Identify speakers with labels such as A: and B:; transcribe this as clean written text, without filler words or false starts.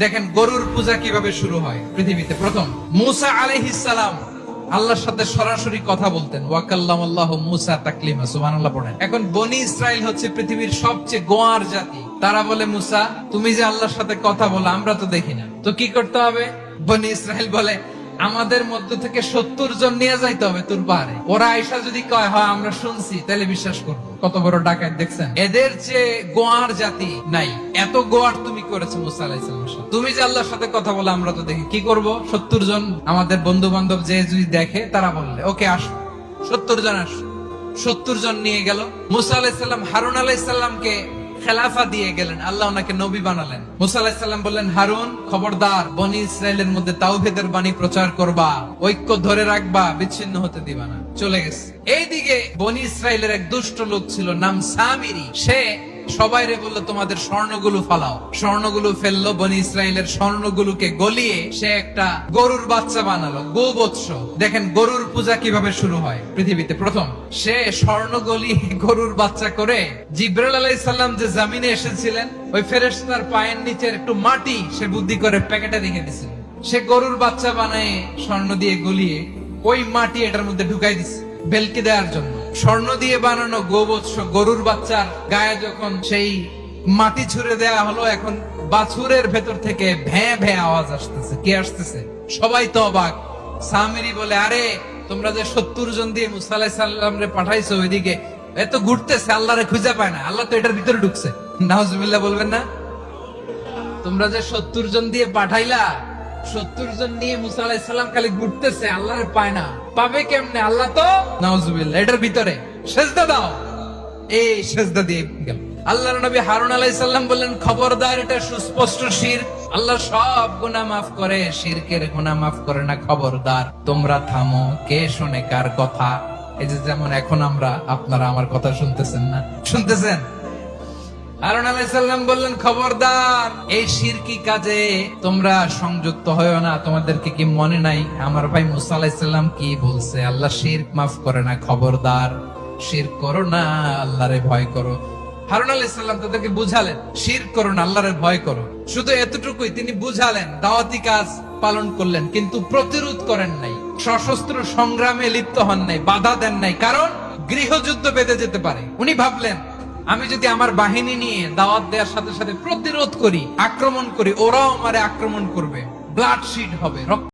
A: দেখেন গরুর পূজা কিভাবে শুরু হয় পৃথিবীতে প্রথম। মুসা আলাইহিস সালাম আল্লাহর সাথে সরাসরি কথা বলতেন। ওয়াকাল্লামাল্লাহু মুসা তাকলিমা, সুবহানাল্লাহ পড়েন। এখন বনি ইসরাইল হচ্ছে পৃথিবীর সবচেয়ে গোয়ার জাতি। তারা বলে, মুসা তুমি যে আল্লাহর সাথে কথা বলো আমরা তো দেখি না, তো কি করতে হবে? বনি ইসরাইল বলে, আমাদের মধ্য থেকে 70 জন নিয়ে যাইতে হবে তোর পাহাড়ে। ওরা আয়েশা যদি কয় হয় আমরা শুনছি, তাহলে বিশ্বাস করবো। কত বড় ডাকাত দেখছেন? এদের চেয়ে গোয়ার জাতি নাই। এত গোয়ার তুমি করেছো মুসা আলাইহিস সালামের সাথে। তুমি যে আল্লাহর সাথে কথা বলে আমরা তো দেখি, কি করব? 70 জন আমাদের বন্ধু বান্ধব যে যদি দেখে তারা বললে ওকে আসো, 70 জন আসো। 70 জন নিয়ে গেল। মুসা আলাইহিস সালাম হারুন আলাইহিস সালামকে খেলাফা দিয়ে গেলেন, আল্লাহ ওনাকে নবী বানালেন। মুসা আলাইহিস সালাম বললেন, হারুন খবরদার, বনি ইসরাইলের মধ্যে তাওহীদের বাণী প্রচার করবা, ঐক্য ধরে রাখবা, বিচ্ছিন্ন হতে দিবা না। চলে গেছে। এইদিকে বনি ইসরাইলের এক দুষ্ট লোক ছিল, নাম সামিরি। সে সবাইরে বললো তোমাদের স্বর্ণগুলো ফালাও। স্বর্ণগুলো ফেললো, বনি ইসরাইলের স্বর্ণগুলোকে গলিয়ে সে একটা গরুর বাচ্চা বানালো, গোবৎস। দেখেন গরুর পূজা কিভাবে শুরু হয় পৃথিবীতে প্রথম। সে স্বর্ণ গলিয়ে গরুর বাচ্চা করে জিবরাইল আলাইহিস সালাম যে জামিনে এসেছিলেন, ওই ফেরেশতার পায়ের নিচের একটু মাটি সে বুদ্ধি করে প্যাকেটে রেখে দিয়েছিল। সে গরুর বাচ্চা বানায় স্বর্ণ দিয়ে গলিয়ে ওই মাটি এটার মধ্যে ঢুকাই দিছে বেলকি দেওয়ার জন্য। স্বর্ণ দিয়ে বানানো গোবৎস গরুর বাচ্চার গায়ে যখন সেই মাটি ছুঁড়ে দেয়া হলো, এখন বাছুরের ভেতর থেকে ভ্যাঁ ভ্যাঁ আওয়াজ আসতেছে। কে আসতেছে? সবাই তো অবাক। সামিরি বলে, আরে তোমরা যে 70 জন দিয়ে মুসা আলাইহিস সালামরে পাঠাইছো ওইদিকে, এত ঘুরতেছে, আল্লাহরে খুঁজে পায় না, আল্লাহ তো এটার ভিতরে ঢুকছে। নাউজুবিল্লাহ বলবেন না? তোমরা যে 70 জন দিয়ে পাঠাইলা, 70 জন নিয়ে মুসা আলাইহিস সালাম খালি ঘুরতেছে, আল্লাহর পায় না। পাবে কেমনে? আল্লাহ তো নাউজুবিল্লাহ এটার ভিতরে। সেজদা দাও। এই সেজদা দিয়ে গেল। আল্লাহর নবী হারুন আলাইহিস সালাম বললেন, খবরদার, এটা সুস্পষ্ট শিরক। আল্লাহ সব গুনাহ মাফ করে, শিরকের গুনাহ মাফ করে না। খবরদার, তোমরা থামো। কে শোনে কার কথা? এই যে যেমন এখন আমরা, আপনারা আমার কথা শুনতেছেন না? শুনতেছেন? হারুন আলাইহিস সালাম বললেন, খবরদার, এই শিরকি কাজে তোমরা সংযুক্ত হয়ো না। তোমাদেরকে কি মনে নাই আমার ভাই মুসা আলাইহিস সালাম কি বলছে? আল্লাহ শিরক মাফ করে না। খবরদার, শিরক করো না, আল্লাহরে ভয় করো। হারুন আলাইহিস সালাম তাদেরকে বুঝালেন, শিরক করো না, আল্লাহরে ভয় করো। শুধু এতটুকুই তিনি বুঝালেন, দাওয়াতি কাজ পালন করলেন, কিন্তু প্রতিরোধ করেন নাই, সশস্ত্র সংগ্রামে লিপ্ত হন নাই, বাধা দেন নাই। কারণ গৃহযুদ্ধ বেঁধে যেতে পারে। উনি ভাবলেন, আমি যদি আমার বাহিনী নিয়ে দাওয়াত দেওয়ার সাথে সাথে প্রতিরোধ করি, আক্রমণ করি, ওরাও আমারে আক্রমণ করবে, ব্লাডশিট হবে, রক্ত